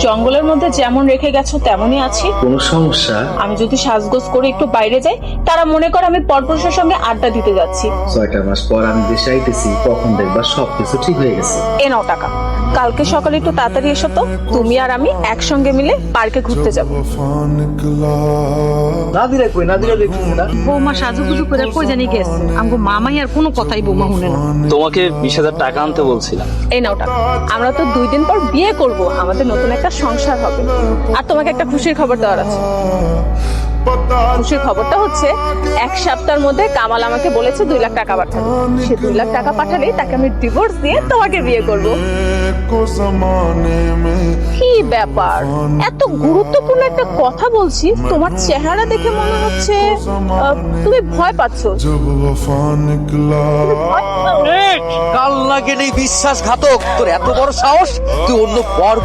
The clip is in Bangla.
জঙ্গলের মধ্যে যেমন রেখে গেছো তেমনই আছি। কোনো সমস্যা? আমি যদি সাজগোজ করে একটু বাইরে যাই, তারা মনে করে আমি পরপুরুষের সঙ্গে আড্ডা দিতে যাচ্ছি। 6টা মাস পর আমি দেশে আইতেছি, তখন দেখবা সবকিছু ঠিক হয়ে গেছে। এ নাও টাকা, কালকে সকালে একটু তাড়াতাড়ি এসো তো। তুমি আর আমি একসঙ্গে মিলে পার্কে ঘুরতে যাব। নাদিরা কই? নাদিরা দেখছি না। বৌমা সাজুগুজু করে কই জানি গেছে, আমগো মামাই আর কোনো কথাই বৌমা শুনে না। তোমাকে 20,000 টাকা আনতে বলছিলাম। এই নাও টাকা। আমরা তো 2 দিন পর বিয়ে করব, আমাদের নতুন একটা সংসার হবে। আর তোমাকে একটা খুশির খবর দেওয়ার আছে। খুশির খবরটা হচ্ছে 1 সপ্তাহের মধ্যে কামাল আমাকে বলেছে 2 লাখ টাকা পাঠাবে। সে 2 লাখ টাকা পাঠালেই তাকে আমি ডিভোর্স দিয়ে তোমাকে বিয়ে করব। কি ব্যাপার, এত গুরুত্বপূর্ণ একটা কথা বলছি, তোমার চেহারা দেখে মনে হচ্ছে তুমি ভয় পাচ্ছ। কাল লাগে নেই বিশ্বাসঘাতক, তোর এত বড় সাহস, তুই অন্য পর